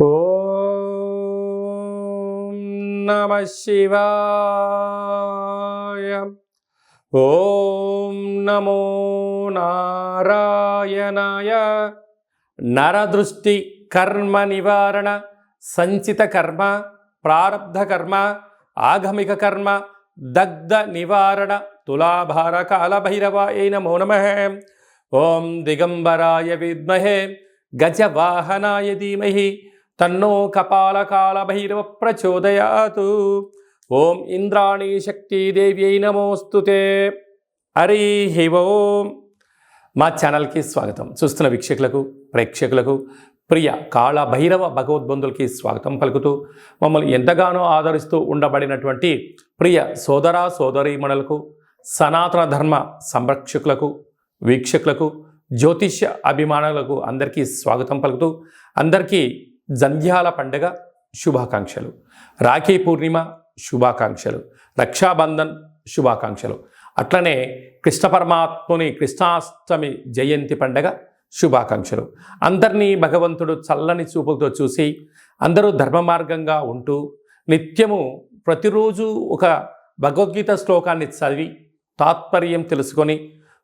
ఓం నమః శివాయ. ఓం నమో నారాయణాయ. నరదృష్టి కర్మ నివారణ, సంచిత కర్మ, ప్రారబ్ధ కర్మ, ఆగమిక కర్మ, దగ్ధ నివారణ, తులాభార కాల భైరవాయ నమో నమః. ఓం దిగంబరాయ విద్మహే గజవాహనాయ ధీమహి తన్నో కపాలకాల భైరవ ప్రచోదయాతు. ఓం ఇంద్రాణీ శక్తిదేవ్యై నమోస్తుతే. హరి ఓం. మా ఛానల్కి స్వాగతం. చూస్తున్న వీక్షకులకు, ప్రేక్షకులకు, ప్రియ కాళ భైరవ భగవద్బంధులకి స్వాగతం పలుకుతూ, మమ్మల్ని ఎంతగానో ఆదరిస్తూ ఉండబడినటువంటి ప్రియ సోదర సోదరీమణులకు, సనాతన ధర్మ సంరక్షకులకు, వీక్షకులకు, జ్యోతిష్య అభిమానులకు అందరికీ స్వాగతం పలుకుతూ, అందరికీ జంధ్యాల పండుగ శుభాకాంక్షలు, రాఖీ పూర్ణిమ శుభాకాంక్షలు, రక్షాబంధన్ శుభాకాంక్షలు, అట్లనే కృష్ణ పరమాత్ముని కృష్ణాష్టమి జయంతి పండుగ శుభాకాంక్షలు. అందరినీ భగవంతుడు చల్లని చూపులతో చూసి అందరూ ధర్మ మార్గంగా ఉంటూ నిత్యము ప్రతిరోజు ఒక భగవద్గీత శ్లోకాన్ని చదివి తాత్పర్యం తెలుసుకొని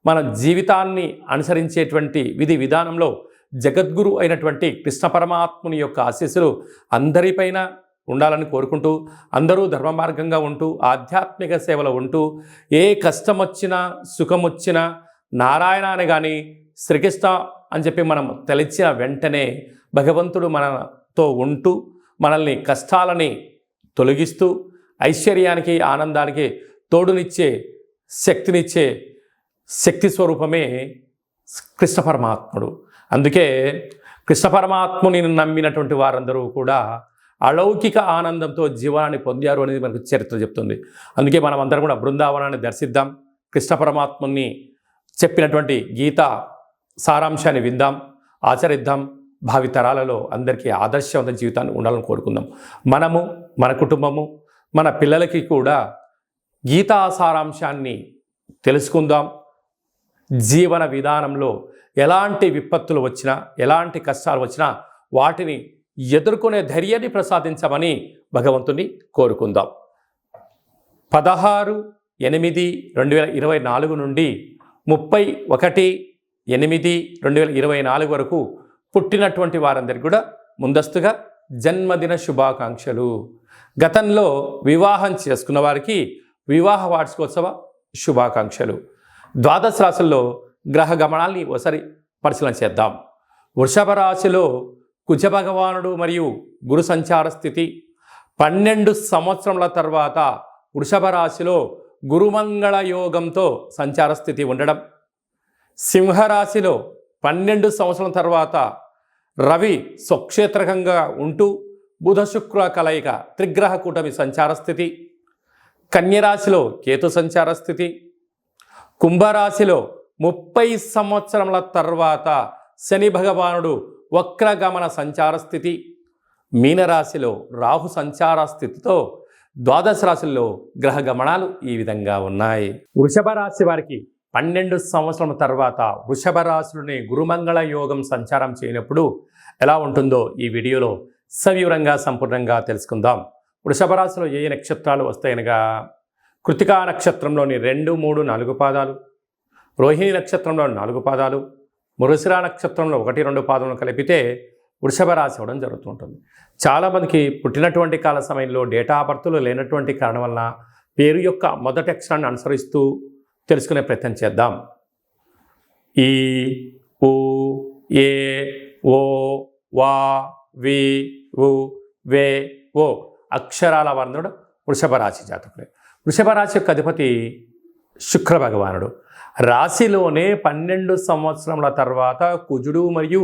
మన జీవితాన్ని అనుసరించేటువంటి విధి విధానంలో జగద్గురు అయినటువంటి కృష్ణ పరమాత్ముని యొక్క ఆశీస్సులు అందరిపైన ఉండాలని కోరుకుంటూ, అందరూ ధర్మ మార్గంగా ఉంటూ ఆధ్యాత్మిక సేవలో ఉంటూ ఏ కష్టం వచ్చినా సుఖం వచ్చినా నారాయణ అని కానీ శ్రీకృష్ణ అని చెప్పి మనం తలిచిన వెంటనే భగవంతుడు మనతో ఉంటూ మనల్ని కష్టాలని తొలగిస్తూ ఐశ్వర్యానికి ఆనందానికి తోడునిచ్చే శక్తినిచ్చే శక్తి స్వరూపమే కృష్ణ పరమాత్ముడు. అందుకే కృష్ణ పరమాత్ముని నమ్మినటువంటి వారందరూ కూడా అలౌకిక ఆనందంతో జీవనాన్ని పొందారు అనేది మనకు చరిత్ర చెప్తుంది. అందుకే మనం అందరం కూడా బృందావనాన్ని దర్శిద్దాం, కృష్ణ పరమాత్ముని చెప్పినటువంటి గీత సారాంశాన్ని విందాం, ఆచరిద్దాం, భావితరాలలో అందరికీ ఆదర్శవంత జీవితాన్ని ఉండాలని కోరుకుందాం. మనము, మన కుటుంబము, మన పిల్లలకి కూడా గీతా సారాంశాన్ని తెలుసుకుందాం. జీవన విధానంలో ఎలాంటి విపత్తులు వచ్చినా, ఎలాంటి కష్టాలు వచ్చినా వాటిని ఎదుర్కొనే ధైర్యాన్ని ప్రసాదించమని భగవంతుని కోరుకుందాం. 16/8/2024 నుండి 31/8/2024 వరకు పుట్టినటువంటి వారందరికీ కూడా ముందస్తుగా జన్మదిన శుభాకాంక్షలు. గతంలో వివాహం చేసుకున్న వారికి వివాహ వార్షికోత్సవ శుభాకాంక్షలు. ద్వాదశ రాశుల్లో గ్రహ గమనాల్ని ఒకసారి పరిశీలన చేద్దాం. వృషభ రాశిలో కుజ భగవానుడు మరియు గురు సంచార స్థితి. 12 సంవత్సరముల తర్వాత వృషభ రాశిలో గురుమంగళ యోగంతో సంచార స్థితి ఉండడం. సింహరాశిలో 12 సంవత్సరాల తర్వాత రవి స్వక్షేత్రకంగా ఉంటూ బుధ శుక్ర కలయిక త్రిగ్రహ కూటమి సంచార స్థితి. కన్యరాశిలో కేతు సంచార స్థితి. కుంభరాశిలో 30 సంవత్సరముల తర్వాత శని భగవానుడు వక్రగమన సంచార స్థితి. మీనరాశిలో రాహు సంచార స్థితితో ద్వాదశ రాశుల్లో గ్రహ గమనాలు ఈ విధంగా ఉన్నాయి. వృషభ రాశి వారికి 12 సంవత్సరాల తర్వాత వృషభ రాశిలోని గురుమంగళ యోగం సంచారం చేయనప్పుడు ఎలా ఉంటుందో ఈ వీడియోలో సవివరంగా సంపూర్ణంగా తెలుసుకుందాం. వృషభ రాశిలో ఏ నక్షత్రాలు వస్తాయనగా కృతికా నక్షత్రంలోని 2, 3, 4 పాదాలు, రోహిణి నక్షత్రంలో 4 పాదాలు, మృగశిర నక్షత్రంలో 1, 2 పాదములను కలిపితే వృషభ రాశి అవ్వడం జరుగుతుంటుంది. చాలామందికి పుట్టినటువంటి కాల సమయంలో డేటా ఆఫ్ బర్త్లు లేనటువంటి కారణం వలన పేరు యొక్క మొదటి అక్షరాన్ని అనుసరిస్తూ తెలుసుకునే ప్రయత్నం చేద్దాం. ఈ, ఉ, ఏ, ఓ, వా, వి, ఉ, వే, ఓ అక్షరాల వర్ణుడు వృషభ రాశి జాతకుడే. వృషభ రాశి యొక్క అధిపతి శుక్ర భగవానుడు. రాశిలోనే 12 సంవత్సరముల తర్వాత కుజుడు మరియు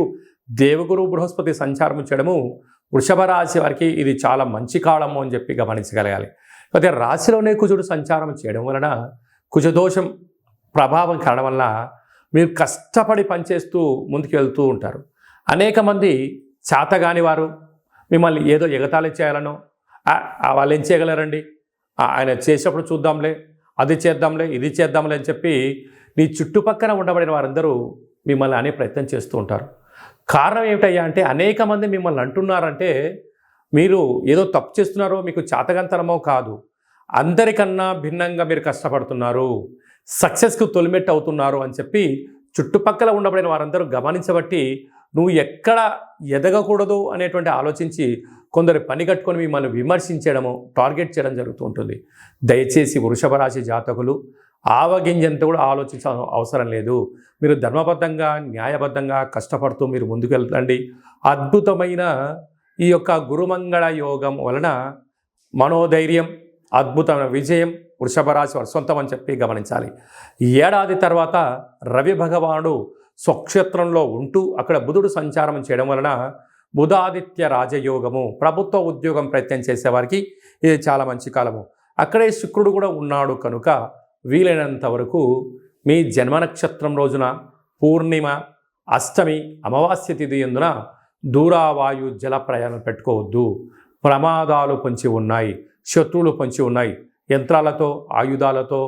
దేవగురు బృహస్పతి సంచారం చేయడము వృషభ రాశి వారికి ఇది చాలా మంచి కాలము అని చెప్పి గమనించగలగాలి. అయితే రాశిలోనే కుజుడు సంచారం చేయడం వలన కుజదోషం ప్రభావం కారణం వలన మీరు కష్టపడి పనిచేస్తూ ముందుకు వెళ్తూ ఉంటారు. అనేక మంది చేతగాని వారు మిమ్మల్ని ఏదో ఎగతాళి చేయాలనో, వాళ్ళు ఏం చేయగలరండి, ఆయన చేసేటప్పుడు చూద్దాంలే, అది చేద్దాంలే, ఇది చేద్దాంలే అని చెప్పి నీ చుట్టుపక్కల ఉండబడిన వారందరూ మిమ్మల్ని అనే ప్రయత్నం చేస్తూ ఉంటారు. కారణం ఏమిటయ్యా అంటే అనేక మంది మిమ్మల్ని అంటున్నారంటే మీరు ఏదో తప్పు చేస్తున్నారో మీకు చాతకంతనమో కాదు, అందరికన్నా భిన్నంగా మీరు కష్టపడుతున్నారు, సక్సెస్కు తొలిమెట్టు అవుతున్నారు అని చెప్పి చుట్టుపక్కల ఉండబడిన వారందరూ గమనించబట్టి నువ్వు ఎక్కడ ఎదగకూడదు అనేటువంటి ఆలోచించి కొందరు పని కట్టుకొని మిమ్మల్ని విమర్శించడము, టార్గెట్ చేయడం జరుగుతూ ఉంటుంది. దయచేసి వృషభ రాశి జాతకులు ఆవగింజంత కూడా ఆలోచించాల్సిన అవసరం లేదు. మీరు ధర్మబద్ధంగా న్యాయబద్ధంగా కష్టపడుతూ మీరు ముందుకు వెళ్తండి. అద్భుతమైన ఈ యొక్క గురుమంగళ యోగం వలన మనోధైర్యం, అద్భుతమైన విజయం వృషభ రాశి వారు సొంతం అని చెప్పి గమనించాలి. ఏడాది తర్వాత రవి భగవానుడు స్వక్షేత్రంలో ఉంటూ అక్కడ బుధుడు సంచారం చేయడం వలన బుధాదిత్య రాజయోగము, ప్రభుత్వ ఉద్యోగం ప్రయత్నం చేసేవారికి ఇది చాలా మంచి కాలము. అక్కడే శుక్రుడు కూడా ఉన్నాడు కనుక వీలైనంత వరకు మీ జన్మ నక్షత్రం రోజున పూర్ణిమ, అష్టమి, అమావాస్య తిథి ఎందున దూరావాయు జల ప్రయాణం పెట్టుకోవద్దు. ప్రమాదాలు పొంచి ఉన్నాయి, శత్రువులు పొంచి ఉన్నాయి. యంత్రాలతో ఆయుధాలతో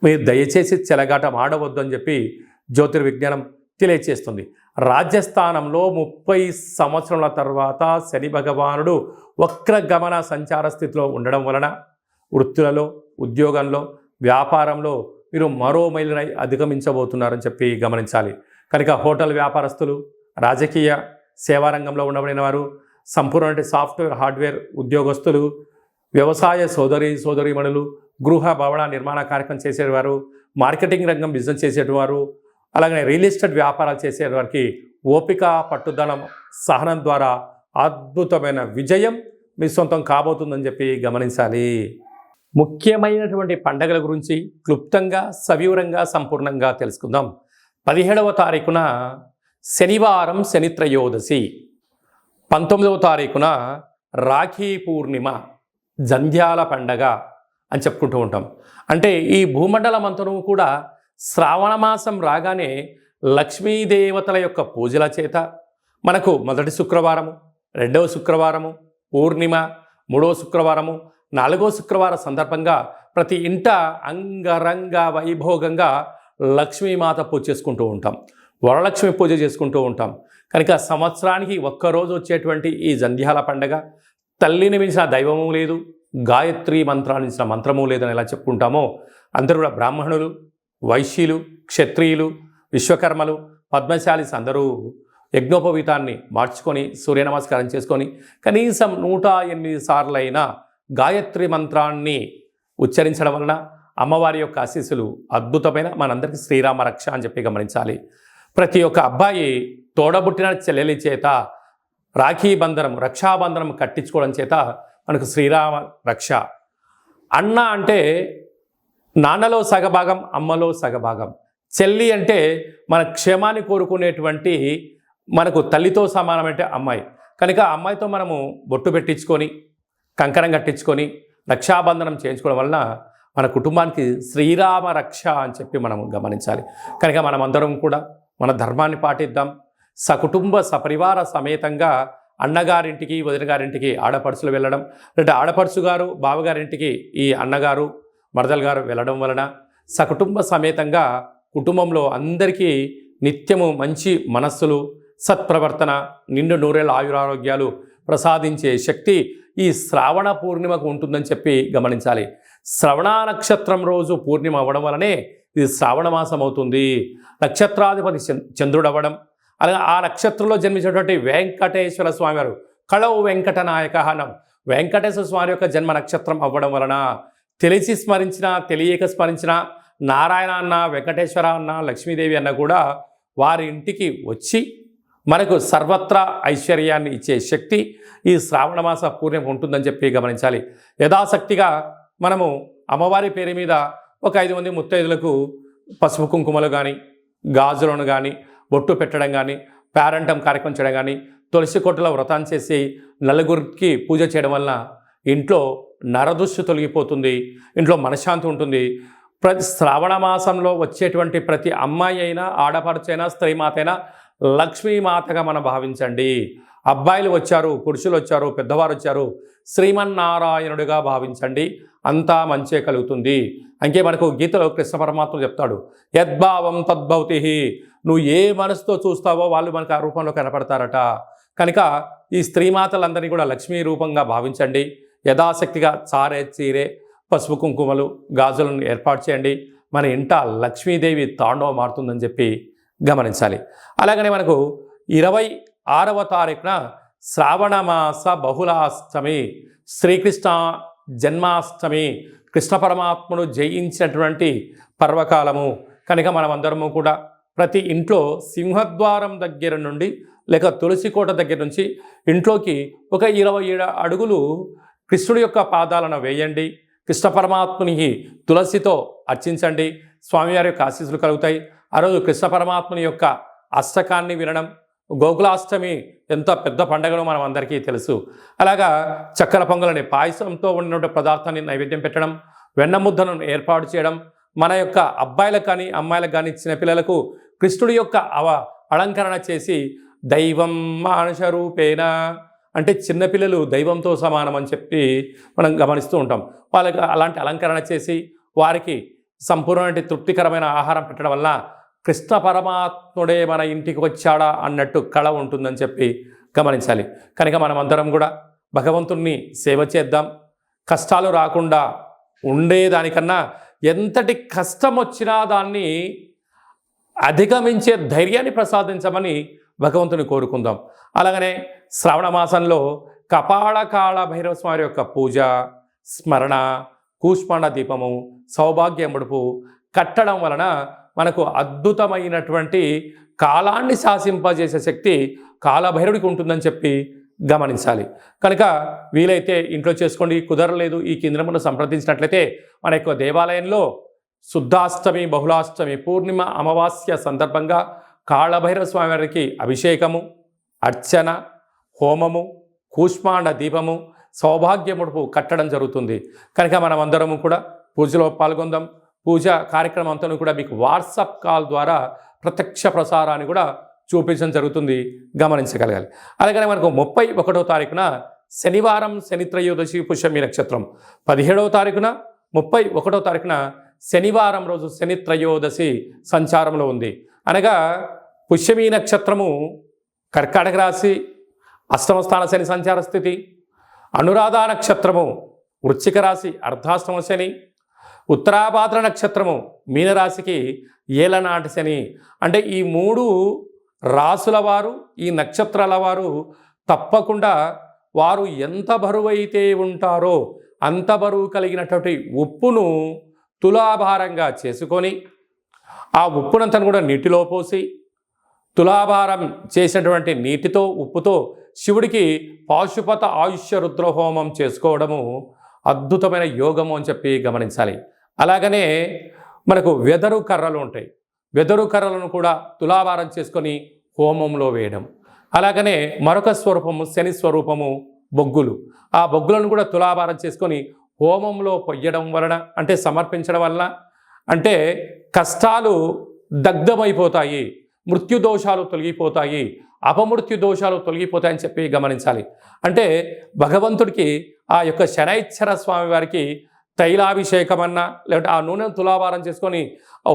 మీరు దయచేసి చెలగాటం ఆడవద్దు అని చెప్పి జ్యోతిర్విజ్ఞానం తెలియచేస్తుంది. రాజ్యస్థానంలో 30 సంవత్సరాల తర్వాత శని భగవానుడు వక్రగమన సంచార స్థితిలో ఉండడం వలన వృత్తులలో, ఉద్యోగంలో, వ్యాపారంలో మీరు మరో మైలురాయి అధిగమించబోతున్నారని చెప్పి గమనించాలి. కనుక హోటల్ వ్యాపారస్తులు, రాజకీయ సేవా రంగంలో ఉండబడిన వారు, సంపూర్ణ సాఫ్ట్వేర్ హార్డ్వేర్ ఉద్యోగస్తులు, వ్యవసాయ సోదరీమణులు, గృహ భవన నిర్మాణ కార్యక్రమం చేసేవారు, మార్కెటింగ్ రంగం బిజినెస్ చేసేవారు, అలాగే రియల్ ఎస్టేట్ వ్యాపారాలు చేసేవారికి ఓపిక, పట్టుదలం, సహనం ద్వారా అద్భుతమైన విజయం మీ సొంతం కాబోతుందని చెప్పి గమనించాలి. ముఖ్యమైనటువంటి పండగల గురించి క్లుప్తంగా, సవివరంగా, సంపూర్ణంగా తెలుసుకుందాం. 17వ తారీఖున శనివారం శని త్రయోదశి, 19వ తారీఖున రాఖీ పూర్ణిమ, జంధ్యాల పండగ అని చెప్పుకుంటూ ఉంటాం. అంటే ఈ భూమండలం అంతను కూడా శ్రావణ మాసం రాగానే లక్ష్మీదేవతల యొక్క పూజల చేత మనకు మొదటి శుక్రవారము, రెండవ శుక్రవారము, పూర్ణిమ, మూడవ శుక్రవారము, నాలుగో శుక్రవారం సందర్భంగా ప్రతి ఇంట అంగరంగ వైభోగంగా లక్ష్మీమాత పూజ చేసుకుంటూ ఉంటాం, వరలక్ష్మి పూజ చేసుకుంటూ ఉంటాం. కనుక సంవత్సరానికి ఒక్కరోజు వచ్చేటువంటి ఈ జంధ్యాల పండగ తల్లిని మించిన దైవము లేదు, గాయత్రి మంత్రాన్ని మించిన మంత్రము లేదని ఎలా చెప్పుకుంటామో అందరూ కూడా బ్రాహ్మణులు, వైశ్యులు, క్షత్రియులు, విశ్వకర్మలు, పద్మశాలీస్ అందరూ యజ్ఞోపవీతాన్ని మార్చుకొని సూర్య నమస్కారం చేసుకొని కనీసం 108 సార్లైనా గాయత్రి మంత్రాన్ని ఉచ్చరించడం వలన అమ్మవారి యొక్క ఆశీస్సులు అద్భుతమైన మనందరికీ శ్రీరామ రక్ష అని చెప్పి గమనించాలి. ప్రతి ఒక్క అబ్బాయి తోడబుట్టిన చెల్లెలి చేత రాఖీ బంధనం, రక్షాబంధనం కట్టించుకోవడం చేత మనకు శ్రీరామ రక్ష. అన్న అంటే నాన్నలో సగభాగం, అమ్మలో సగభాగం. చెల్లి అంటే మన క్షేమాన్ని కోరుకునేటువంటి మనకు తల్లితో సమానమంటే అమ్మాయి. కనుక అమ్మాయితో మనము బొట్టు పెట్టించుకొని, కంకణం కట్టించుకొని, రక్షాబంధనం చేయించుకోవడం వలన మన కుటుంబానికి శ్రీరామ రక్ష అని చెప్పి మనం గమనించాలి. కనుక మనమందరం కూడా మన ధర్మాన్ని పాటిద్దాం. సకుటుంబ సపరివార సమేతంగా అన్నగారింటికి, వదిన గారింటికి ఆడపడుచులు వెళ్ళడం, అంటే ఆడపడుచు గారు బావగారింటికి ఈ అన్నగారు, మరదలు గారు వెళ్ళడం వలన సకుటుంబ సమేతంగా కుటుంబంలో అందరికీ నిత్యము మంచి మనస్సులు, సత్ప్రవర్తన, నిండు నూరేళ్ళ ఆయురారోగ్యాలు ప్రసాదించే శక్తి ఈ శ్రావణ పూర్ణిమకు ఉంటుందని చెప్పి గమనించాలి. శ్రవణ నక్షత్రం రోజు పూర్ణిమ అవ్వడం వలనే ఇది శ్రావణ మాసం అవుతుంది. నక్షత్రాధిపతి చంద్రుడు అవ్వడం, అలాగే ఆ నక్షత్రంలో జన్మించినటువంటి వెంకటేశ్వర స్వామి వారు కళవు వెంకట నాయక అనం వెంకటేశ్వర స్వామి యొక్క జన్మ నక్షత్రం అవ్వడం వలన తెలిసి స్మరించిన, తెలియక స్మరించిన నారాయణ అన్న, వెంకటేశ్వర అన్న, లక్ష్మీదేవి అన్న కూడా వారి ఇంటికి వచ్చి మనకు సర్వత్రా ఐశ్వర్యాన్ని ఇచ్చే శక్తి ఈ శ్రావణ మాస పూర్ణిమ ఉంటుందని చెప్పి గమనించాలి. యథాశక్తిగా మనము అమ్మవారి పేరు మీద ఒక 5 మంది ముత్తైదులకు పసుపు కుంకుమలు కానీ, గాజులను కానీ, బొట్టు పెట్టడం కానీ, పేరంటం కార్యక్రమం చేయడం కానీ, తులసి కొట్టులో వ్రతం చేసి నలుగురికి పూజ చేయడం వలన ఇంట్లో నరదృష్టి తొలగిపోతుంది, ఇంట్లో మనశ్శాంతి ఉంటుంది. ప్రతి శ్రావణ మాసంలో వచ్చేటువంటి ప్రతి అమ్మాయి అయినా, ఆడపడుచైనా, స్త్రీమాత అయినా లక్ష్మీమాతగా మనం భావించండి. అబ్బాయిలు వచ్చారు, పురుషులు వచ్చారు, పెద్దవారు వచ్చారు, శ్రీమన్నారాయణుడిగా భావించండి. అంతా మంచే కలుగుతుంది. అంకే మనకు గీతలో కృష్ణ పరమాత్మ చెప్తాడు, యద్భావం తద్భవతి, నువ్వు ఏ మనసుతో చూస్తావో వాళ్ళు మనకు ఆ రూపంలో కనపడతారట. కనుక ఈ స్త్రీమాతలందరినీ కూడా లక్ష్మీ రూపంగా భావించండి. యథాశక్తిగా చారే చీరే పసుపు కుంకుమలు గాజులను ఏర్పాటు చేయండి. మన ఇంట లక్ష్మీదేవి తాండవం మారుతుందని చెప్పి గమనించాలి. అలాగనే మనకు 26వ తారీఖున శ్రావణమాస బహుళాష్టమి, శ్రీకృష్ణ జన్మాష్టమి, కృష్ణ పరమాత్ముడు జయించినటువంటి పర్వకాలము. కనుక మనమందరము కూడా ప్రతి ఇంట్లో సింహద్వారం దగ్గర నుండి లేక తులసి కోట దగ్గర నుంచి ఇంట్లోకి ఒక 27 అడుగులు కృష్ణుడి యొక్క పాదాలను వేయండి. కృష్ణ పరమాత్మునికి తులసితో అర్చించండి. స్వామివారి యొక్క ఆశీస్సులు కలుగుతాయి. ఆ రోజు కృష్ణ పరమాత్ముని యొక్క అష్టకాన్ని వినడం, గోకులాష్టమి ఎంత పెద్ద పండగనో మనం అందరికీ తెలుసు. అలాగా చక్కెర పొంగలని పాయసంతో ఉన్న పదార్థాన్ని నైవేద్యం పెట్టడం, వెన్న ముద్దను ఏర్పాటు చేయడం, మన యొక్క అబ్బాయిలకు కానీ అమ్మాయిలకు కానీ చిన్నపిల్లలకు కృష్ణుడి యొక్క అలంకరణ చేసి దైవం మానుష రూపేణ అంటే చిన్నపిల్లలు దైవంతో సమానం అని చెప్పి మనం గమనిస్తూ ఉంటాం. వాళ్ళకి అలాంటి అలంకరణ చేసి వారికి సంపూర్ణమైన తృప్తికరమైన ఆహారం పెట్టడం వల్ల కృష్ణ పరమాత్ముడే మన ఇంటికి వచ్చాడా అన్నట్టు కళ ఉంటుందని చెప్పి గమనించాలి. కనుక మనమందరం కూడా భగవంతుణ్ణి సేవ చేద్దాం. కష్టాలు రాకుండా ఉండేదానికన్నా ఎంతటి కష్టం వచ్చినా దాన్ని అధిగమించే ధైర్యాన్ని ప్రసాదించమని భగవంతుని కోరుకుందాం. అలాగనే శ్రావణ మాసంలో కపాళకాళ భైరవ స్వామి యొక్క పూజ, స్మరణ, కూష్మాండ దీపము, సౌభాగ్య ముడుపు కట్టడం వలన మనకు అద్భుతమైనటువంటి కాలాన్ని శాసింపజేసే శక్తి కాలభైరవుడికి ఉంటుందని చెప్పి గమనించాలి. కనుక వీలైతే ఇంట్లో చేసుకోండి. కుదరలేదు ఈ కేంద్రమును సంప్రదించినట్లయితే మన యొక్క దేవాలయంలో శుద్ధాష్టమి, బహుళాష్టమి, పూర్ణిమ, అమావాస్య సందర్భంగా కాళభైరవ స్వామి వారికి అభిషేకము, అర్చన, హోమము, కూష్మాండ దీపము, సౌభాగ్య ముడుపు కట్టడం జరుగుతుంది. కనుక మనం అందరము కూడా పూజలో పాల్గొందాం. పూజ కార్యక్రమం అంతా కూడా మీకు వాట్సాప్ కాల్ ద్వారా ప్రత్యక్ష ప్రసారాన్ని కూడా చూపించడం జరుగుతుంది, గమనించగలగాలి. అలాగనే మనకు 31వ తారీఖున శనివారం, శని త్రయోదశి, పుష్యమి నక్షత్రం. 17వ తారీఖున 31వ తారీఖున శనివారం రోజు శని త్రయోదశి సంచారంలో ఉంది. అనగా పుష్యమి నక్షత్రము కర్కాటక రాశి, అష్టమ స్థాన శని సంచార స్థితి. అనురాధ నక్షత్రము వృశ్చిక రాశి, అర్ధాష్టమ శని. ఉత్తరాభాద్ర నక్షత్రము మీనరాశికి ఏలనాటి శని. అంటే ఈ 3 రాసుల వారు, ఈ నక్షత్రాల వారు తప్పకుండా వారు ఎంత బరువు అయితే ఉంటారో అంత బరువు కలిగినటువంటి ఉప్పును తులాభారంగా చేసుకొని ఆ ఉప్పునంతను కూడా నీటిలో పోసి తులాభారం చేసినటువంటి నీటితో ఉప్పుతో శివుడికి పాశుపత ఆయుష్య రుద్రహోమం చేసుకోవడము అద్భుతమైన యోగము అని చెప్పి గమనించాలి. అలాగనే మనకు వెదరు కర్రలు ఉంటాయి. వెదరు కర్రలను కూడా తులాభారం చేసుకొని హోమంలో వేయడం. అలాగనే మరొక స్వరూపము శని స్వరూపము బొగ్గులు. ఆ బొగ్గులను కూడా తులాభారం చేసుకొని హోమంలో పొయ్యడం వలన అంటే సమర్పించడం వలన అంటే కష్టాలు దగ్ధమైపోతాయి, మృత్యుదోషాలు తొలగిపోతాయి, అపమృత్యు దోషాలు తొలగిపోతాయని చెప్పి గమనించాలి. అంటే భగవంతుడికి ఆ యొక్క శనైశ్చర స్వామి వారికి తైలాభిషేకం అన్నా లేకపోతే ఆ నూనెను తులాభారం చేసుకొని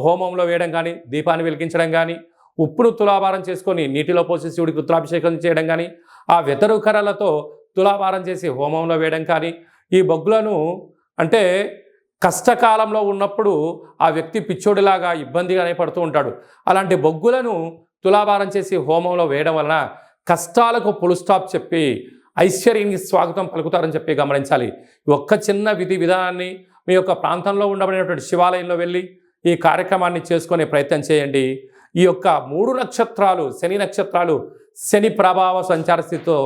హోమంలో వేయడం కానీ, దీపాన్ని వెలిగించడం కానీ, ఉప్పును తులాభారం చేసుకొని నీటిలో పోసి శివుడికి రుద్రాభిషేకం చేయడం కానీ, ఆ వెతరు కర్రలతో తులాభారం చేసి హోమంలో వేయడం కానీ, ఈ బొగ్గులను అంటే కష్టకాలంలో ఉన్నప్పుడు ఆ వ్యక్తి పిచ్చోడిలాగా ఇబ్బందిగానే పడుతూ ఉంటాడు. అలాంటి బొగ్గులను తులాభారం చేసి హోమంలో వేయడం వలన కష్టాలకు ఫుల్ స్టాప్ చెప్పి ఐశ్వర్యానికి స్వాగతం పలుకుతారని చెప్పి గమనించాలి. ఒక్క చిన్న విధి విధానాన్ని మీ యొక్క ప్రాంతంలో ఉండబడినటువంటి శివాలయంలో వెళ్ళి ఈ కార్యక్రమాన్ని చేసుకునే ప్రయత్నం చేయండి. ఈ యొక్క 3 నక్షత్రాలు శని నక్షత్రాలు శని ప్రభావ సంచార స్థితితో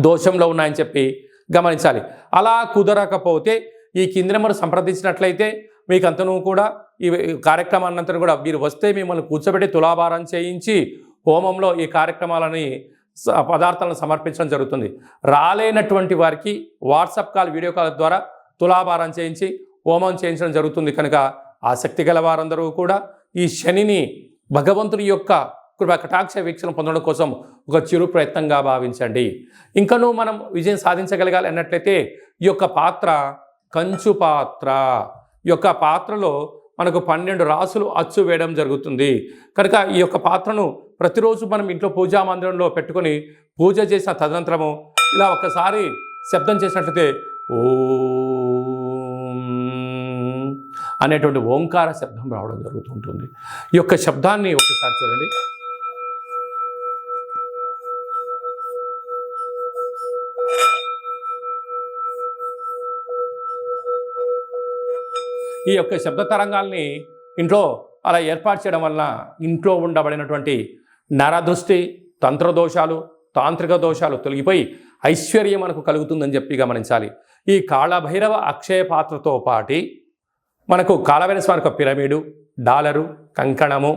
దోషంలో ఉన్నాయని చెప్పి గమనించాలి. అలా కుదరకపోతే ఈ కింది నెంబర్ సంప్రదించినట్లయితే మీకు అంతను కూడా ఈ కార్యక్రమాన్నంతా కూడా మీరు వస్తే మిమ్మల్ని కూర్చోబెట్టి తులాభారం చేయించి హోమంలో ఈ కార్యక్రమాలని పదార్థాలను సమర్పించడం జరుగుతుంది. రాలేనటువంటి వారికి వాట్సాప్ కాల్, వీడియో కాల్ ద్వారా తులాభారం చేయించి హోమం చేయించడం జరుగుతుంది. కనుక ఆసక్తి గల వారందరూ కూడా ఈ శనిని భగవంతుని యొక్క కృపా కటాక్ష వీక్షణ పొందడం కోసం ఒక చిరు ప్రయత్నంగా భావించండి. ఇంకనూ మనం విజయం సాధించగలగాలి అన్నట్లయితే ఈ యొక్క పాత్ర కంచు పాత్ర. ఈ యొక్క పాత్రలో మనకు 12 రాసులు అచ్చు వేయడం జరుగుతుంది. కనుక ఈ యొక్క పాత్రను ప్రతిరోజు మనం ఇంట్లో పూజా మందిరంలో పెట్టుకొని పూజ చేసిన తదనంతరము ఇలా ఒక్కసారి శబ్దం చేసినట్లయితే ఓం అనేటువంటి ఓంకార శబ్దం రావడం జరుగుతుంటుంది. ఈ యొక్క శబ్దాన్ని ఒకసారి చూడండి. ఈ యొక్క శబ్ద తరంగాల్ని ఇంట్లో అలా ఏర్పాటు చేయడం వలన ఇంట్లో ఉండబడినటువంటి నరదృష్టి, తంత్రదోషాలు, తాంత్రిక దోషాలు తొలగిపోయి ఐశ్వర్యం మనకు కలుగుతుందని చెప్పి గమనించాలి. ఈ కాళభైరవ అక్షయ పాత్రతో పాటి మనకు కాళభైరవ స్వామి పిరమిడు, డాలరు, కంకణము,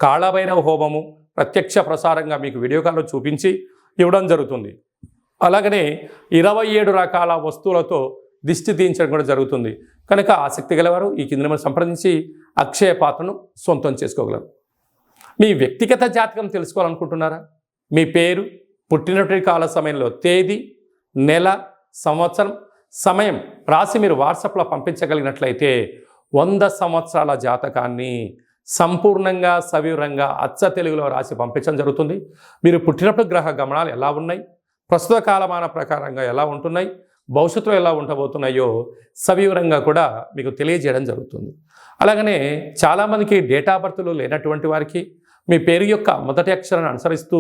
కాళభైరవ హోమము ప్రత్యక్ష ప్రసారంగా మీకు వీడియో కాల్లో చూపించి ఇవ్వడం జరుగుతుంది. అలాగనే 27 రకాల వస్తువులతో దిష్టి తీయించడం కూడా జరుగుతుంది. కనుక ఆసక్తి గలవారు ఈ కింద నెంబర్ సంప్రదించి అక్షయ పాత్రను సొంతం చేసుకోగలరు. మీ వ్యక్తిగత జాతకం తెలుసుకోవాలనుకుంటున్నారా? మీ పేరు, పుట్టినటువంటి కాల సమయంలో తేదీ, నెల, సంవత్సరం, సమయం రాసి మీరు వాట్సాప్లో పంపించగలిగినట్లయితే 100 సంవత్సరాల జాతకాన్ని సంపూర్ణంగా సవివరంగా అచ్చ తెలుగులో రాసి పంపించడం జరుగుతుంది. మీరు పుట్టినప్పుడు గ్రహ గమనాలు ఎలా ఉన్నాయి, ప్రస్తుత కాలమాన ప్రకారంగా ఎలా ఉంటున్నాయి, భవిష్యత్తులో ఎలా ఉండబోతున్నాయో సవివరంగా కూడా మీకు తెలియజేయడం జరుగుతుంది. అలాగనే చాలామందికి డేటా బర్త్లు లేనటువంటి వారికి మీ పేరు యొక్క మొదటి అక్షరాన్ని అనుసరిస్తూ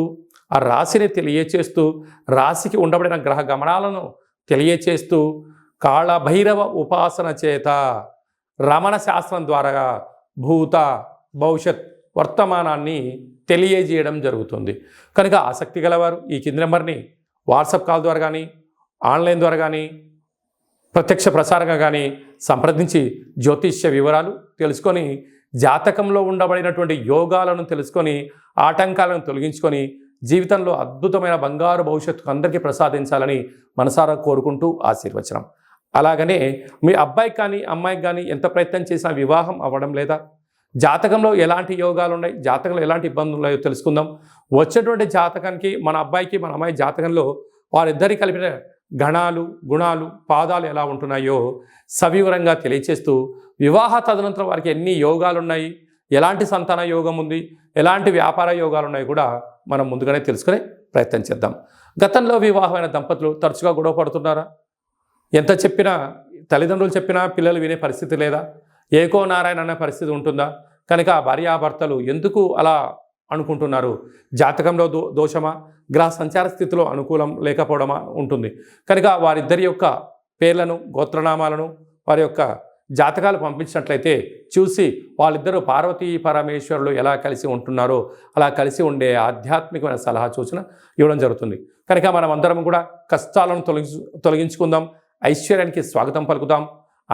ఆ రాశిని తెలియచేస్తూ రాశికి ఉండబడిన గ్రహ గమనాలను తెలియచేస్తూ కాళభైరవ ఉపాసన చేత రమణ శాస్త్రం ద్వారా భూత, భవిష్యత్, వర్తమానాన్ని తెలియజేయడం జరుగుతుంది. కనుక ఆసక్తి గలవారు ఈ కింది నెంబర్ని వాట్సాప్ కాల్ ద్వారా కానీ, ఆన్లైన్ ద్వారా కానీ, ప్రత్యక్ష ప్రసారంగా కానీ సంప్రదించి జ్యోతిష్య వివరాలు తెలుసుకొని జాతకంలో ఉండబడినటువంటి యోగాలను తెలుసుకొని ఆటంకాలను తొలగించుకొని జీవితంలో అద్భుతమైన బంగారు భవిష్యత్తు అందరికీ ప్రసాదించాలని మనసారా కోరుకుంటూ ఆశీర్వచనం. అలాగనే మీ అబ్బాయికి కానీ అమ్మాయికి కానీ ఎంత ప్రయత్నం చేసినా వివాహం అవ్వడం లేదా, జాతకంలో ఎలాంటి యోగాలు ఉన్నాయి, జాతకంలో ఎలాంటి ఇబ్బందులు ఉన్నాయో తెలుసుకుందాం. వచ్చేటువంటి జాతకానికి మన అబ్బాయికి మన అమ్మాయి జాతకంలో వారిద్దరి కలిపిన గణాలు, గుణాలు, పాదాలు ఎలా ఉంటున్నాయో సవివరంగా తెలియచేస్తూ వివాహ తదనంతరం వారికి ఎన్ని యోగాలు ఉన్నాయి, ఎలాంటి సంతాన యోగం ఉంది, ఎలాంటి వ్యాపార యోగాలు ఉన్నాయి కూడా మనం ముందుగానే తెలుసుకునే ప్రయత్నం చేద్దాం. గతంలో వివాహమైన దంపతులు తరచుగా గొడవ పడుతున్నారా? ఎంత చెప్పినా, తల్లిదండ్రులు చెప్పినా పిల్లలు వినే పరిస్థితి లేదా? ఏకో నారాయణ అనే పరిస్థితి ఉంటుందా? కనుక భార్యాభర్తలు ఎందుకు అలా అనుకుంటున్నారు? జాతకంలో దోషమా, గ్రహ సంచార స్థితిలో అనుకూలం లేకపోవడమా ఉంటుంది. కనుక వారిద్దరి యొక్క పేర్లను, గోత్రనామాలను, వారి యొక్క జాతకాలు పంపించినట్లయితే చూసి వాళ్ళిద్దరూ పార్వతీ పరమేశ్వరులు ఎలా కలిసి ఉంటున్నారో అలా కలిసి ఉండే ఆధ్యాత్మికమైన సలహా సూచన ఇవ్వడం జరుగుతుంది. కనుక మనం అందరం కూడా కష్టాలను తొలగించుకుందాం, ఐశ్వర్యానికి స్వాగతం పలుకుదాం.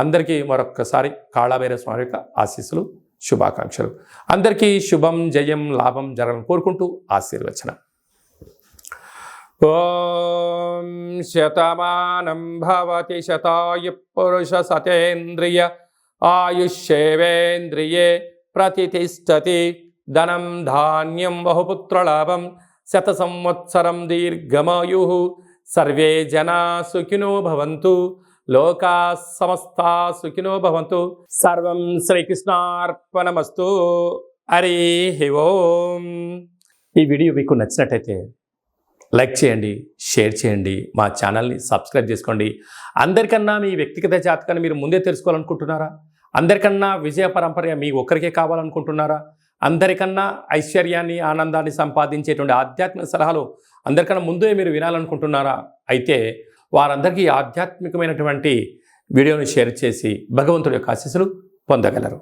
అందరికీ మరొక్కసారి కాళభైరవ స్వామి యొక్క ఆశీస్సులు, శుభాకాంక్షలు. అందరికీ శుభం, జయం, లాభం జరగాలని కోరుకుంటూ ఆశీర్వచన. ఓం శతమానం భవతి శతాయు పురుష సతేంద్రియ ఆయుష్యేవేంద్రియే ప్రతిష్టతి. ధనం ధాన్యం బహుపుత్రలాభం శత సంవత్సరం దీర్ఘమాయు. సర్వే జనా సుఖినో భవంతు, లోకా సమస్తా సుఖినో భవంతు. సర్వం శ్రీకృష్ణార్పణమస్తు. హరి ఓం. ఈ వీడియో మీకు నచ్చినట్టయితే లైక్ చేయండి, షేర్ చేయండి, మా ఛానల్ని సబ్స్క్రైబ్ చేసుకోండి. అందరికన్నా మీ వ్యక్తిగత జాతకాన్ని మీరు ముందే తెలుసుకోవాలనుకుంటున్నారా? అందరికన్నా విజయ పరంపర మీ ఒక్కరికే కావాలనుకుంటున్నారా? అందరికన్నా ఐశ్వర్యాన్ని, ఆనందాన్ని సంపాదించేటువంటి ఆధ్యాత్మిక సలహాలు అందరికన్నా ముందే మీరు వినాలనుకుంటున్నారా? అయితే వారందరికీ ఆధ్యాత్మికమైనటువంటి వీడియోని షేర్ చేసి భగవంతుడి యొక్క ఆశీస్సులు పొందగలరు.